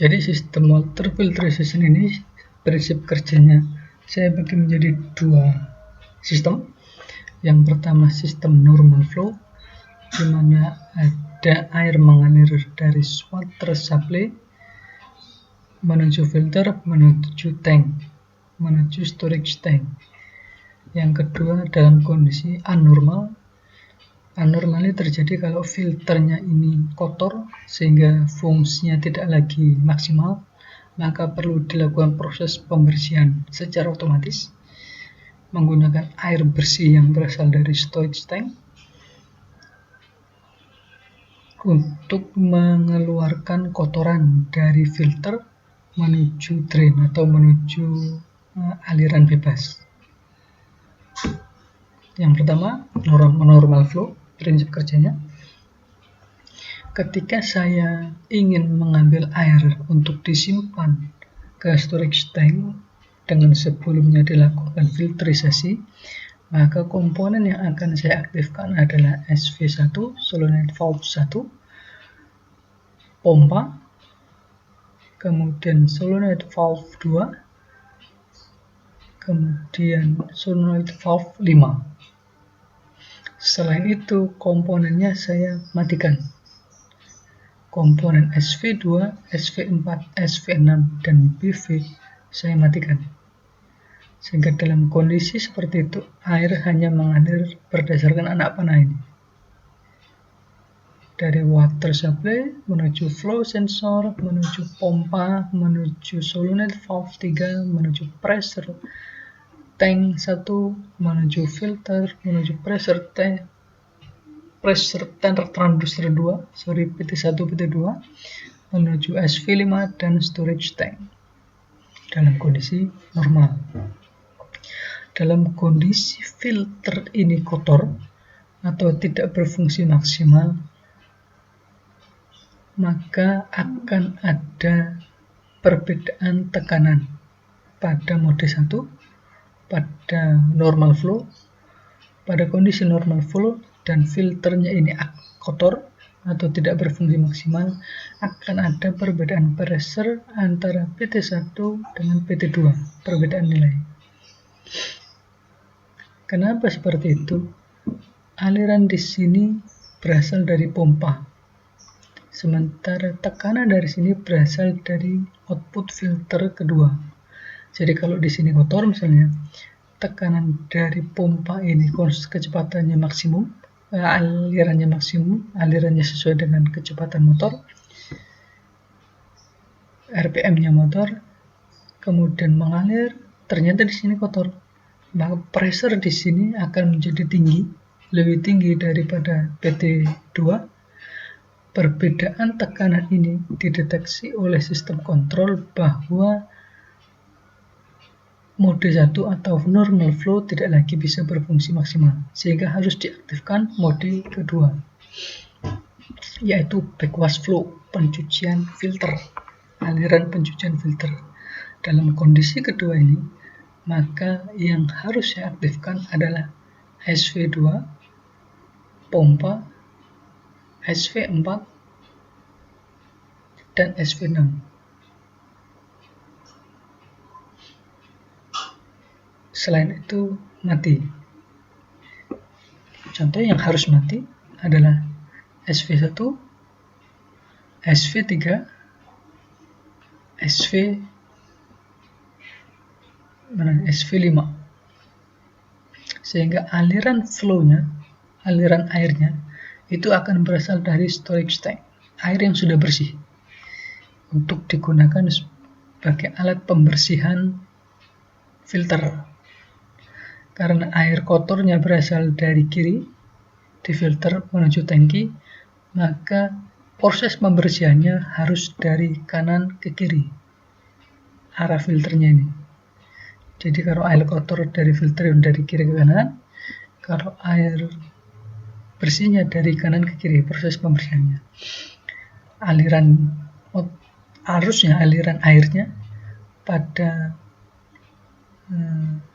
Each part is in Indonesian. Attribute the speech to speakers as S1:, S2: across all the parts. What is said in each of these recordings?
S1: Jadi sistem water filtration ini prinsip kerjanya saya bagi menjadi dua sistem. Yang pertama sistem normal flow, di mana ada air mengalir dari water supply menuju filter, menuju tank, menuju storage tank. Yang kedua dalam kondisi anormal. Anormal ini terjadi kalau filternya ini kotor sehingga fungsinya tidak lagi maksimal, maka perlu dilakukan proses pembersihan secara otomatis menggunakan air bersih yang berasal dari storage tank untuk mengeluarkan kotoran dari filter menuju drain atau menuju aliran bebas. Yang pertama, normal flow, prinsip kerjanya. Ketika saya ingin mengambil air untuk disimpan ke storage tank dengan sebelumnya dilakukan filterisasi, maka komponen yang akan saya aktifkan adalah SV1, solenoid valve 1, pompa, kemudian solenoid valve 2, kemudian solenoid valve 5. Selain itu, komponennya saya matikan. Komponen SV2, SV4, SV6, dan BV saya matikan. Sehingga dalam kondisi seperti itu, air hanya mengalir berdasarkan anak panah ini. Dari water supply, menuju flow sensor, menuju pompa, menuju solenoid valve 3, menuju pressure tank 1, menuju filter, menuju pressure tank transducer 2, PT1, PT2, menuju SV5 dan storage tank dalam kondisi normal. Dalam kondisi filter ini kotor atau tidak berfungsi maksimal, maka akan ada perbedaan tekanan pada mode 1, pada normal flow, pada kondisi normal flow dan filternya ini kotor atau tidak berfungsi maksimal, akan ada perbedaan pressure antara PT1 dengan PT2, perbedaan nilai. Kenapa seperti itu? Aliran di sini berasal dari pompa, sementara tekanan dari sini berasal dari output filter kedua. Jadi kalau di sini kotor misalnya, tekanan dari pompa ini kecepatannya maksimum, alirannya maksimum, alirannya sesuai dengan kecepatan motor, RPM-nya motor, kemudian mengalir, ternyata di sini kotor. Maka pressure di sini akan menjadi tinggi, lebih tinggi daripada PT2. Perbedaan tekanan ini dideteksi oleh sistem kontrol bahwa mode 1 atau normal flow tidak lagi bisa berfungsi maksimal, sehingga harus diaktifkan mode kedua, yaitu backwash flow, pencucian filter, aliran pencucian filter. Dalam kondisi kedua ini, maka yang harus saya aktifkan adalah SV2, pompa, SV4, dan SV6. Selain itu mati. Contoh yang harus mati adalah SV1, SV3, SV5. Sehingga aliran flow-nya, aliran airnya itu akan berasal dari storage tank, air yang sudah bersih, untuk digunakan sebagai alat pembersihan filter. Karena air kotornya berasal dari kiri, di filter menuju tangki, maka proses pembersihannya harus dari kanan ke kiri, arah filternya ini. Jadi kalau air kotor dari filter dari kiri ke kanan, kalau air bersihnya dari kanan ke kiri, proses pembersihannya. Aliran airnya pada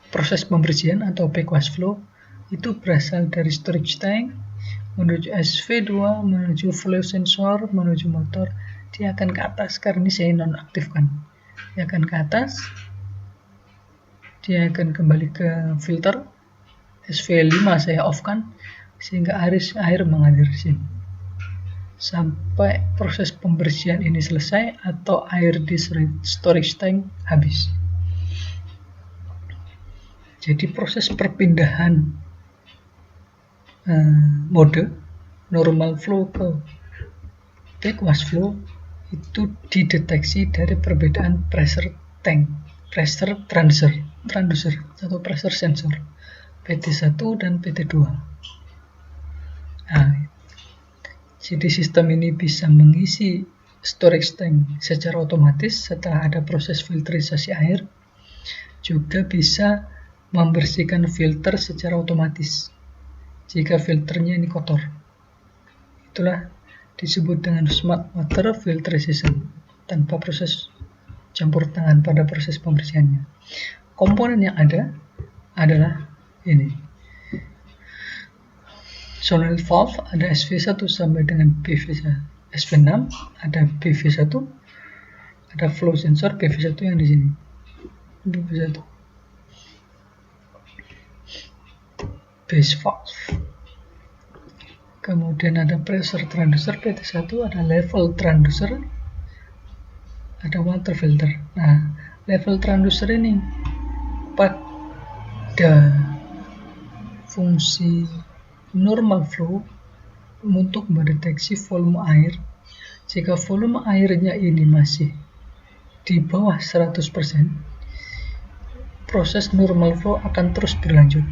S1: proses pembersihan atau backwash flow itu berasal dari storage tank menuju SV2, menuju flow sensor, menuju motor, dia akan ke atas karena ini saya nonaktifkan. Dia akan ke atas, dia akan kembali ke filter. SV5 saya off kan, sehingga air mengalir sini sampai proses pembersihan ini selesai atau air di storage tank habis. Jadi proses perpindahan mode normal flow ke backwash flow itu dideteksi dari perbedaan pressure tank, pressure transducer atau pressure sensor PT1 dan PT2. Nah, jadi sistem ini bisa mengisi storage tank secara otomatis setelah ada proses filterisasi air, juga bisa membersihkan filter secara otomatis jika filternya ini kotor. Itulah disebut dengan smart water filtration tanpa proses campur tangan pada proses pembersihannya. Komponen yang ada adalah ini. Solenoid valve ada SV1 sampai dengan SV6, ada BV1, ada flow sensor BV1 yang di sini. BV1. Base valve. Kemudian ada pressure transducer PT1, ada level transducer, ada water filter. Nah, level transducer ini pada fungsi normal flow untuk mendeteksi volume air. Jika volume airnya ini masih di bawah 100%, proses normal flow akan terus berlanjut.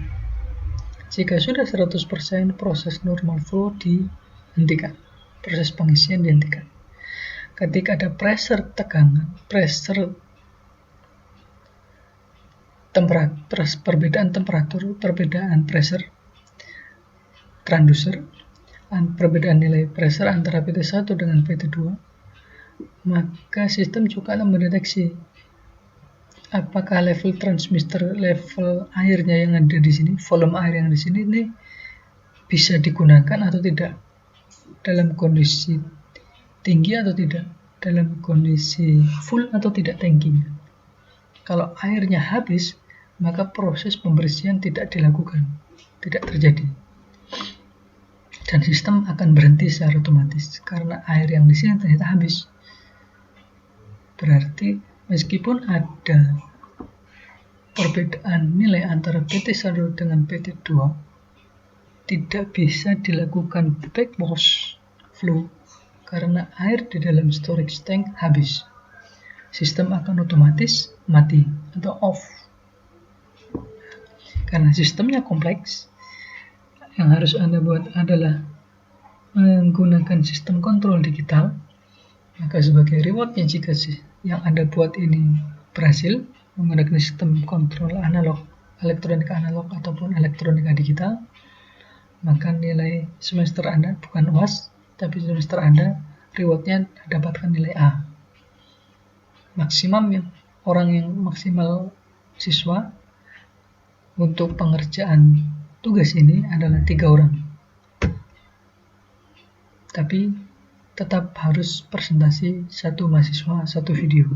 S1: Jika sudah 100%, proses normal flow dihentikan. Proses pengisian dihentikan. Ketika ada pressure tegangan, perbedaan temperatur, perbedaan pressure transducer, perbedaan nilai pressure antara PT1 dengan PT2, maka sistem juga akan mendeteksi apakah level transmitter, level airnya yang ada di sini, volume air yang di sini ini bisa digunakan atau tidak, dalam kondisi tinggi atau tidak, dalam kondisi full atau tidak tanking. Kalau airnya habis, maka proses pembersihan tidak dilakukan, tidak terjadi. Dan sistem akan berhenti secara otomatis karena air yang di sini ternyata habis. Berarti meskipun ada perbedaan nilai antara PT1 dengan PT2, tidak bisa dilakukan backwash flow karena air di dalam storage tank habis. Sistem akan otomatis mati atau off. Karena sistemnya kompleks, yang harus Anda buat adalah menggunakan sistem kontrol digital. Maka sebagai rewardnya, jika yang Anda buat ini berhasil menggunakan sistem kontrol analog, elektronika analog ataupun elektronika digital, maka nilai semester Anda, bukan UAS, tapi semester Anda, rewardnya dapatkan nilai A. Maksimum orang yang maksimal siswa untuk pengerjaan tugas ini adalah 3 orang. Tapi tetap harus presentasi 1 mahasiswa 1 video.